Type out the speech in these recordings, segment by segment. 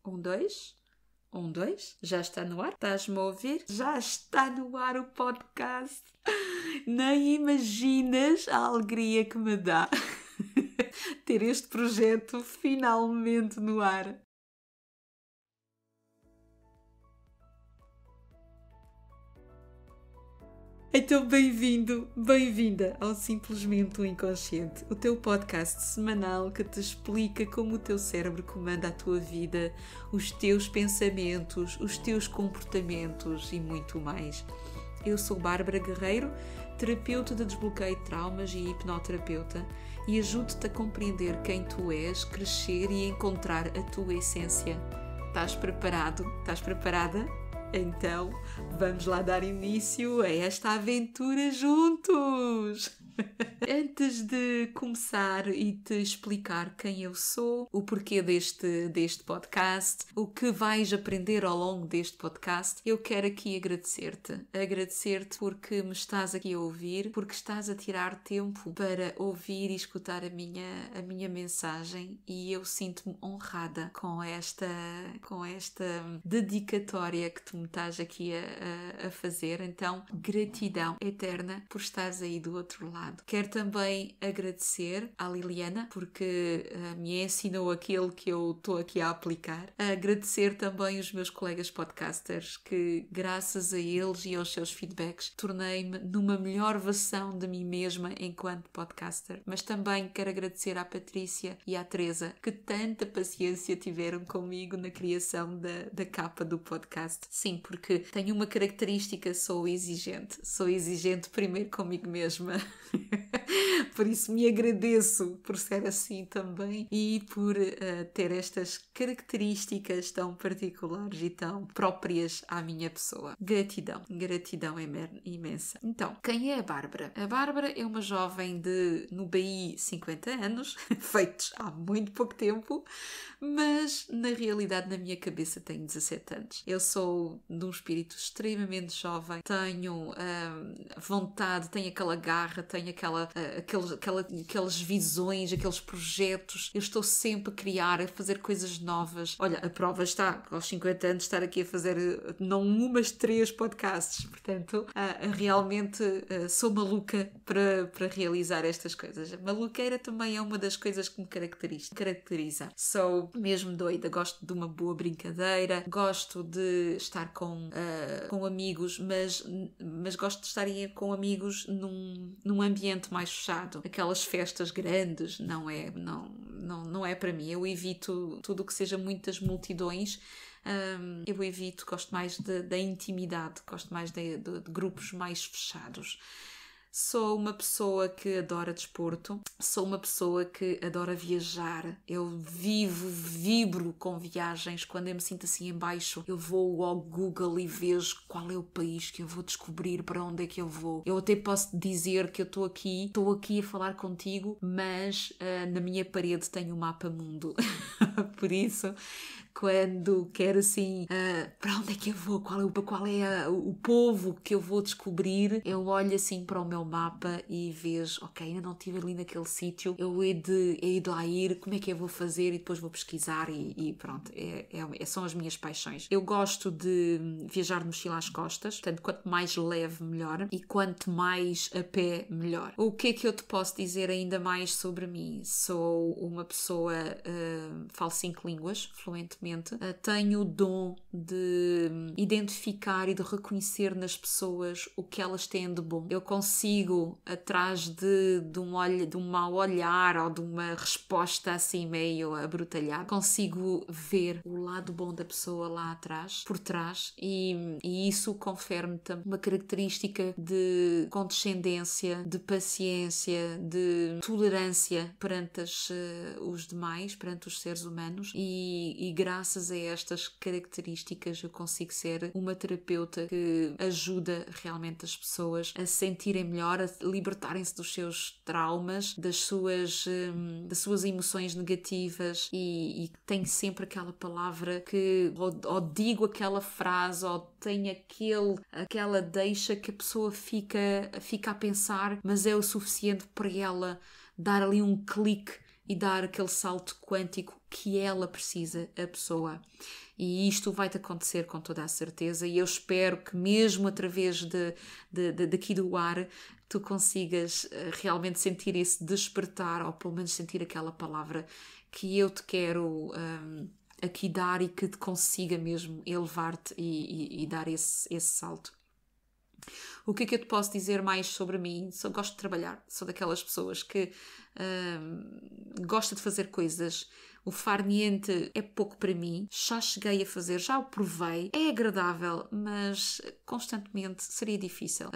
Um, dois. Um, dois. Já está no ar? Estás-me a ouvir? Já está no ar o podcast. Nem imaginas a alegria que me dá ter este projeto finalmente no ar. Então, bem-vindo, bem-vinda ao Simplesmente o Inconsciente, o teu podcast semanal que te explica como o teu cérebro comanda a tua vida, os teus pensamentos, os teus comportamentos e muito mais. Eu sou Bárbara Guerreiro, terapeuta de desbloqueio de traumas e hipnoterapeuta, e ajudo-te a compreender quem tu és, crescer e encontrar a tua essência. Estás preparado? Estás preparada? Então, vamos lá dar início a esta aventura juntos! Antes de começar e te explicar quem eu sou, o porquê deste podcast, o que vais aprender ao longo deste podcast, eu quero aqui agradecer-te. Agradecer-te porque me estás aqui a ouvir, porque estás a tirar tempo para ouvir e escutar a minha mensagem, e eu sinto-me honrada com esta dedicatória que tu me estás aqui a fazer. Então, gratidão eterna por estares aí do outro lado. Quero também agradecer à Liliana, porque me ensinou aquilo que eu estou aqui a aplicar. Agradecer também os meus colegas podcasters, que graças a eles e aos seus feedbacks tornei-me numa melhor versão de mim mesma enquanto podcaster. Mas também quero agradecer à Patrícia e à Teresa, que tanta paciência tiveram comigo na criação da capa do podcast. Sim, porque tenho uma característica, sou exigente primeiro comigo mesma. Por isso me agradeço por ser assim também e por ter estas características tão particulares e tão próprias à minha pessoa. Gratidão imensa. Então, quem é a Bárbara? A Bárbara é uma jovem de, no BI, 50 anos, feitos há muito pouco tempo, mas na realidade na minha cabeça tenho 17 anos. Eu sou de um espírito extremamente jovem, tenho vontade, tenho aquela garra, tenho aquelas visões, aqueles projetos. Eu estou sempre a criar, a fazer coisas novas. Olha, a prova está, aos 50 anos, estar aqui a fazer não um, mas 3 podcasts. Portanto, realmente sou maluca para realizar estas coisas. A maluqueira também é uma das coisas que me caracteriza. Sou mesmo doida, gosto de uma boa brincadeira, gosto de estar com amigos, mas gosto de estar com amigos num ambiente mais fechado. Aquelas festas grandes não é para mim. Eu evito tudo o que seja muitas multidões. Eu evito, gosto mais da intimidade, gosto mais de grupos mais fechados. Sou uma pessoa que adora desporto, sou uma pessoa que adora viajar. Eu vibro com viagens. Quando eu me sinto assim em baixo, eu vou ao Google e vejo qual é o país que eu vou descobrir, para onde é que eu vou. Eu até posso dizer que eu estou aqui a falar contigo, mas na minha parede tenho o mapa mundo. Por isso, quando quero assim, para onde é que eu vou? Qual é o povo que eu vou descobrir? Eu olho assim para o meu mapa e vejo, ok, ainda não estive ali naquele sítio, eu hei de lá ir, como é que eu vou fazer? E depois vou pesquisar e pronto, são as minhas paixões. Eu gosto de viajar de mochila às costas, portanto, quanto mais leve, melhor, e quanto mais a pé, melhor. O que é que eu te posso dizer ainda mais sobre mim? Sou uma pessoa, falo 5 línguas fluentemente, tenho o dom de identificar e de reconhecer nas pessoas o que elas têm de bom. Eu consigo, atrás de um mau olhar ou de uma resposta assim meio abrutalhada, consigo ver o lado bom da pessoa lá atrás, por trás, e isso confere-me também uma característica de condescendência, de paciência, de tolerância perante os demais, perante os seres humanos, e graças a estas características eu consigo ser uma terapeuta que ajuda realmente as pessoas a se sentirem melhor, a libertarem-se dos seus traumas, das suas emoções negativas, e tenho sempre aquela palavra que ou digo aquela frase ou tenho aquela deixa que a pessoa fica a pensar, mas é o suficiente para ela dar ali um clique e dar aquele salto quântico que ela precisa, a pessoa. E isto vai-te acontecer com toda a certeza, e eu espero que mesmo através daqui do ar tu consigas realmente sentir esse despertar, ou pelo menos sentir aquela palavra que eu te quero aqui dar e que te consiga mesmo elevar-te e dar esse salto. O que é que eu te posso dizer mais sobre mim? Gosto de trabalhar, sou daquelas pessoas que gosta de fazer coisas. O farniente é pouco para mim, já cheguei a fazer, já o provei, é agradável, mas constantemente seria difícil.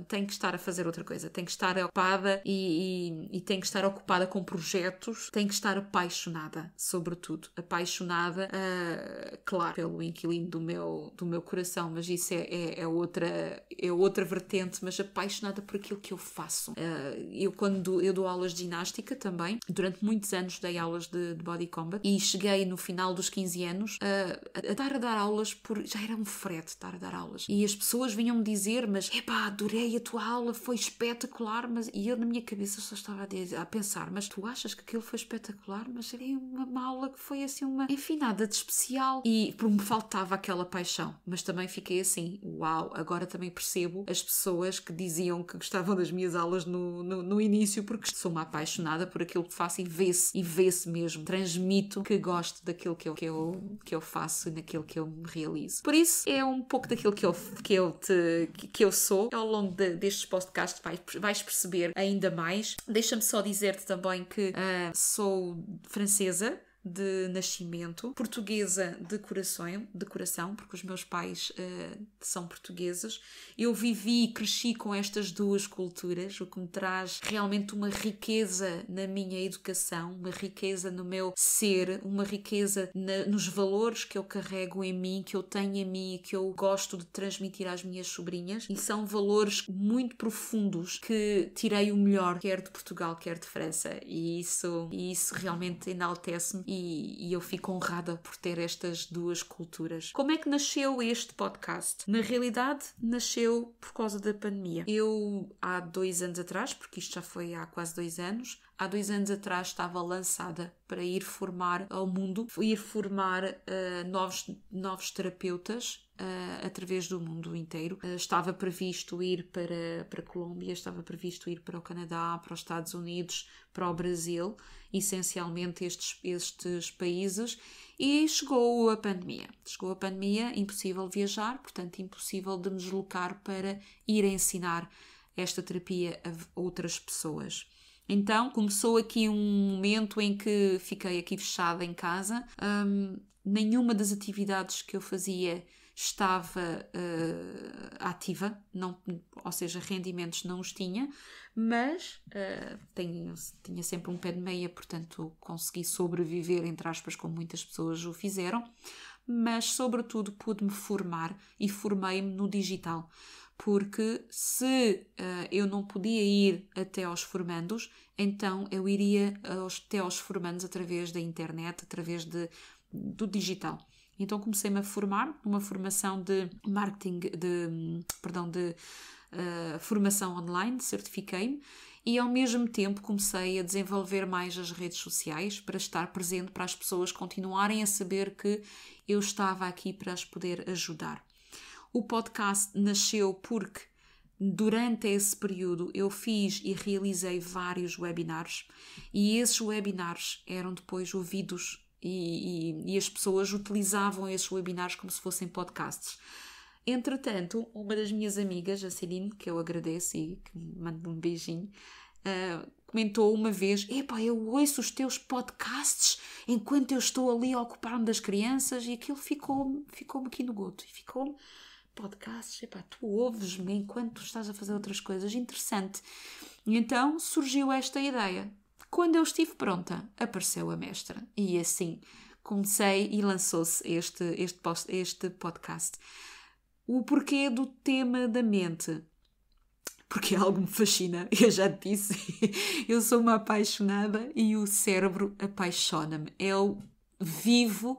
Tenho que estar a fazer outra coisa, tenho que estar ocupada e tenho que estar ocupada com projetos, tenho que estar apaixonada, sobretudo. Apaixonada, claro, pelo inquilino do meu coração, mas isso é outra vertente, mas apaixonada por aquilo que eu faço. Quando eu dou aulas de ginástica também, durante muitos anos dei aulas de body combat, e cheguei no final dos 15 anos a dar aulas, já era um frete estar a dar aulas, e as pessoas vinham-me dizer, mas adorei a tua aula, foi espetacular, e eu na minha cabeça só estava a pensar, mas tu achas que aquilo foi espetacular? Mas era uma aula que foi assim enfim, nada de especial, e me faltava aquela paixão, mas também fiquei assim, uau, agora também percebo as pessoas que diziam que gostavam das minhas aulas no início, porque sou uma apaixonada por aquilo que faço, e vê-se mesmo, transmito que gosto daquilo que eu faço e daquilo que eu me realizo. Por isso, é um pouco daquilo que eu sou. Ao longo destes podcasts vais perceber ainda mais. Deixa-me só dizer-te também que sou francesa de nascimento, portuguesa de coração, porque os meus pais são portugueses. Eu vivi e cresci com estas duas culturas, o que me traz realmente uma riqueza na minha educação, uma riqueza no meu ser, uma riqueza nos valores que eu carrego em mim, que eu tenho em mim e que eu gosto de transmitir às minhas sobrinhas, e são valores muito profundos que tirei o melhor, quer de Portugal, quer de França, e isso realmente enaltece-me. E eu fico honrada por ter estas duas culturas. Como é que nasceu este podcast? Na realidade, nasceu por causa da pandemia. Eu, há 2 anos atrás, porque isto já foi há quase 2 anos, há 2 anos atrás estava lançada para ir formar ao mundo, ir formar novos terapeutas através do mundo inteiro. Estava previsto ir para a Colômbia, estava previsto ir para o Canadá, para os Estados Unidos, para o Brasil, essencialmente estes países, e chegou a pandemia. Chegou a pandemia, impossível viajar, portanto impossível de me deslocar para ir ensinar esta terapia a outras pessoas. Então começou aqui um momento em que fiquei aqui fechada em casa, nenhuma das atividades que eu fazia estava ativa, ou seja, rendimentos não os tinha, mas tinha sempre um pé de meia, portanto consegui sobreviver, entre aspas, como muitas pessoas o fizeram, mas sobretudo pude-me formar e formei-me no digital, porque se eu não podia ir até aos formandos, então eu iria até aos formandos através da internet, através do digital. Então comecei-me a formar numa formação de marketing, de formação online, certifiquei-me, e ao mesmo tempo comecei a desenvolver mais as redes sociais para estar presente, para as pessoas continuarem a saber que eu estava aqui para as poder ajudar. O podcast nasceu porque durante esse período eu fiz e realizei vários webinars, e esses webinars eram depois ouvidos e as pessoas utilizavam esses webinars como se fossem podcasts. Entretanto, uma das minhas amigas, a Celine, que eu agradeço e que me manda um beijinho, comentou uma vez: eu ouço os teus podcasts enquanto eu estou ali a ocupar-me das crianças, e aquilo ficou-me aqui no goto, e ficou-me: podcasts, tu ouves-me enquanto tu estás a fazer outras coisas, interessante. E então surgiu esta ideia. Quando eu estive pronta, apareceu a mestra, e assim comecei e lançou-se este podcast. O porquê do tema da mente? Porque algo me fascina, eu já te disse, eu sou uma apaixonada e o cérebro apaixona-me. Eu vivo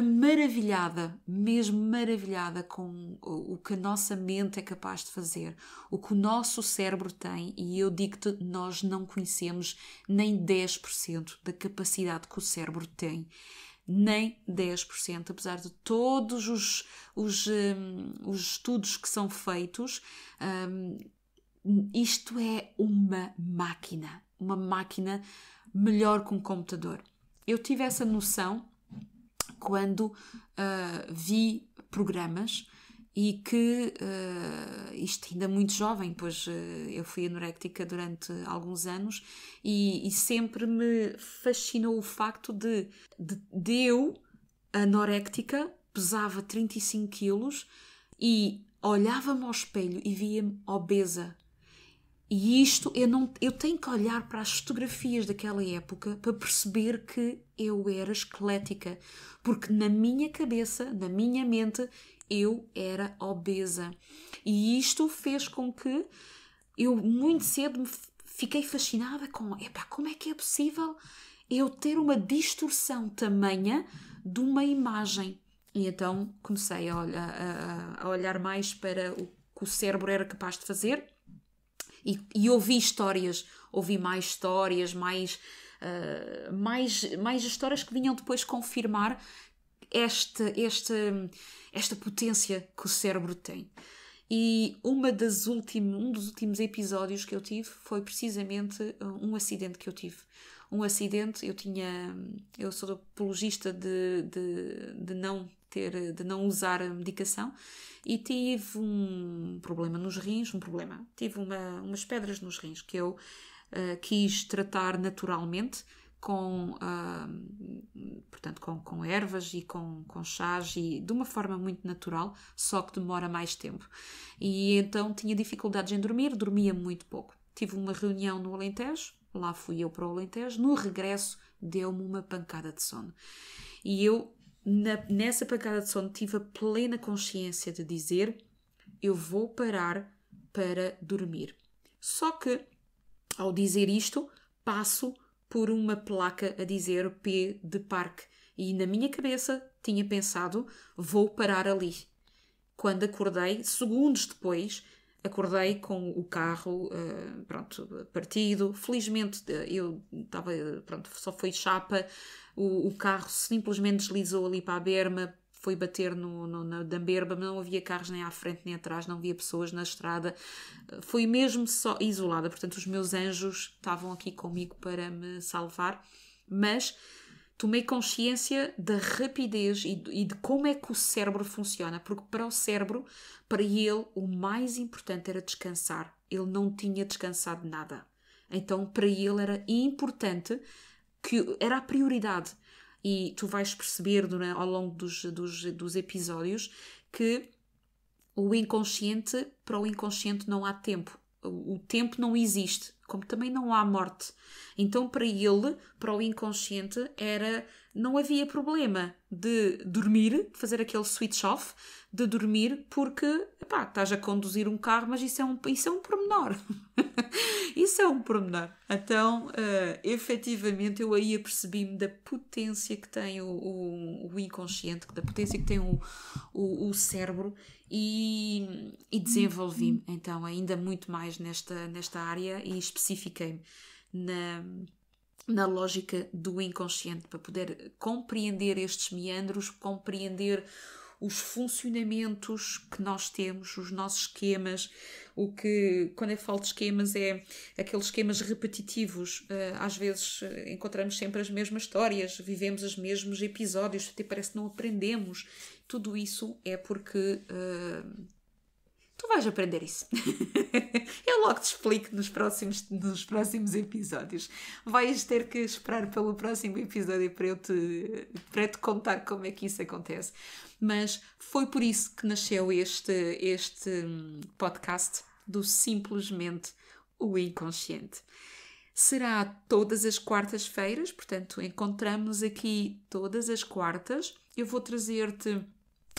maravilhada, mesmo maravilhada com o que a nossa mente é capaz de fazer, o que o nosso cérebro tem, e eu digo-te, nós não conhecemos nem 10% da capacidade que o cérebro tem. Nem 10%, apesar de todos os estudos que são feitos, isto é uma máquina melhor que um computador. Eu tive essa noção quando vi programas e que, isto ainda muito jovem, pois eu fui anoréctica durante alguns anos e sempre me fascinou o facto de eu, anoréctica, pesava 35 quilos e olhava-me ao espelho e via-me obesa. E isto, eu tenho que olhar para as fotografias daquela época para perceber que eu era esquelética. Porque na minha cabeça, na minha mente, eu era obesa. E isto fez com que eu muito cedo me fiquei fascinada com, como é que é possível eu ter uma distorção tamanha de uma imagem? E então comecei a olhar mais para o que o cérebro era capaz de fazer. E ouvi mais histórias, mais histórias que vinham depois confirmar esta potência que o cérebro tem. E um dos últimos episódios que eu tive foi precisamente um acidente que eu tive. Um acidente, eu sou apologista de não usar a medicação e tive um problema nos rins, tive umas pedras nos rins que eu quis tratar naturalmente portanto, com ervas e com chás e de uma forma muito natural, só que demora mais tempo. E então tinha dificuldades em dormia muito pouco. Tive uma reunião no Alentejo, lá fui eu para o Alentejo, no regresso deu-me uma pancada de sono. E eu, nessa pancada de sono, tive a plena consciência de dizer, eu vou parar para dormir. Só que, ao dizer isto, passo por uma placa a dizer P de parque. E na minha cabeça tinha pensado, vou parar ali. Quando acordei, segundos depois, acordei com o carro partido. Felizmente eu estava, só foi chapa. O carro simplesmente deslizou ali para a berma, foi bater na berma, não havia carros nem à frente nem atrás, não havia pessoas na estrada. Foi mesmo só isolada, portanto os meus anjos estavam aqui comigo para me salvar, mas tomei consciência da rapidez e de como é que o cérebro funciona, porque para o cérebro, para ele, o mais importante era descansar. Ele não tinha descansado nada. Então, para ele era importante, que era a prioridade. E tu vais perceber ao longo dos episódios que para o inconsciente não há tempo. O tempo não existe, como também não há morte. Então, para o inconsciente, não havia problema de dormir, fazer aquele switch off, de dormir, porque estás a conduzir um carro, mas isso é um pormenor. Isso é um pormenor. Então, efetivamente, eu aí apercebi-me da potência que tem o inconsciente, da potência que tem o cérebro e desenvolvi-me, então, ainda muito mais nesta área e especifiquei-me na lógica do inconsciente, para poder compreender estes meandros, compreender os funcionamentos que nós temos, os nossos esquemas. Quando eu falo de esquemas, é aqueles esquemas repetitivos. Às vezes encontramos sempre as mesmas histórias, vivemos os mesmos episódios, até parece que não aprendemos. Tudo isso é porque tu vais aprender isso. Eu logo te explico nos próximos episódios. Vais ter que esperar pelo próximo episódio para te contar como é que isso acontece. Mas foi por isso que nasceu este podcast do Simplesmente o Inconsciente. Será todas as quartas-feiras, portanto, encontramos aqui todas as quartas. Eu vou trazer-te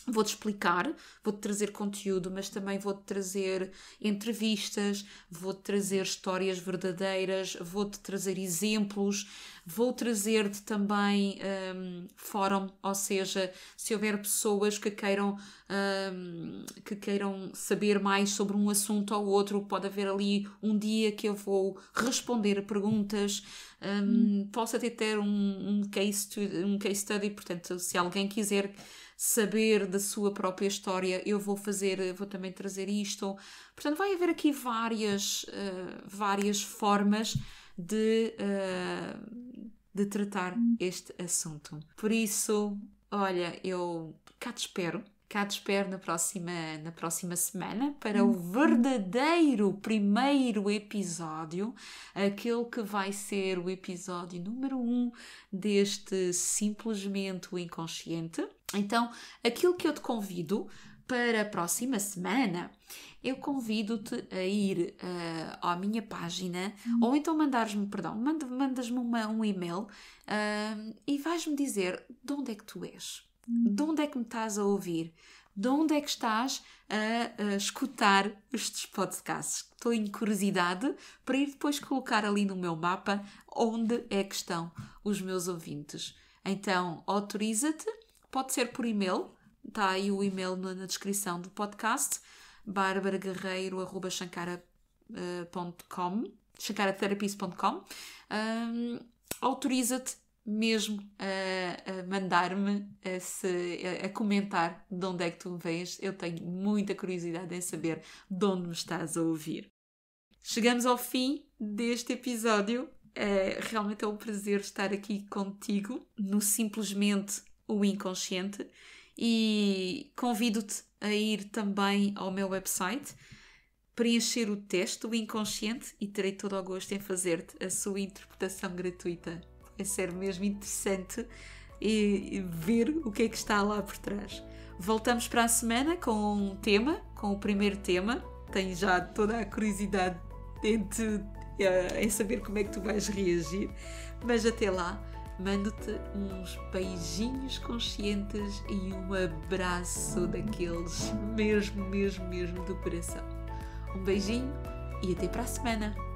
Vou-te explicar, vou-te trazer conteúdo, mas também vou-te trazer entrevistas, vou-te trazer histórias verdadeiras, vou-te trazer exemplos, vou trazer-te também fórum, ou seja, se houver pessoas que queiram saber mais sobre um assunto ou outro, pode haver ali um dia que eu vou responder a perguntas, posso até ter um case study, portanto, se alguém quiser saber da sua própria história, eu vou também trazer isto. Portanto, vai haver aqui várias formas de tratar este assunto. Por isso, olha, eu cá te espero na próxima semana para o verdadeiro primeiro episódio, aquele que vai ser o episódio número 1 deste Simplesmente o Inconsciente. Então, aquilo que eu te convido para a próxima semana, eu convido-te a ir à minha página, ou então mandas-me um e-mail e vais-me dizer de onde é que tu és. De onde é que me estás a ouvir? De onde é que estás a escutar estes podcasts? Estou em curiosidade para ir depois colocar ali no meu mapa onde é que estão os meus ouvintes. Então, autoriza-te, pode ser por e-mail, está aí o e-mail na descrição do podcast, barbaraguerreiro@shankaratherapies.com. Autoriza-te mesmo a mandar-me, a comentar de onde é que tu vens. Eu tenho muita curiosidade em saber de onde me estás a ouvir. Chegamos ao fim deste episódio. Realmente é um prazer estar aqui contigo no Simplesmente o Inconsciente, e convido-te a ir também ao meu website, preencher o teste do inconsciente, e terei todo o gosto em fazer-te a sua interpretação gratuita. Vai ser mesmo interessante e ver o que é que está lá por trás. Voltamos para a semana com o primeiro tema. Tenho já toda a curiosidade em saber como é que tu vais reagir, mas até lá mando-te uns beijinhos conscientes e um abraço daqueles mesmo do coração. Um beijinho e até para a semana!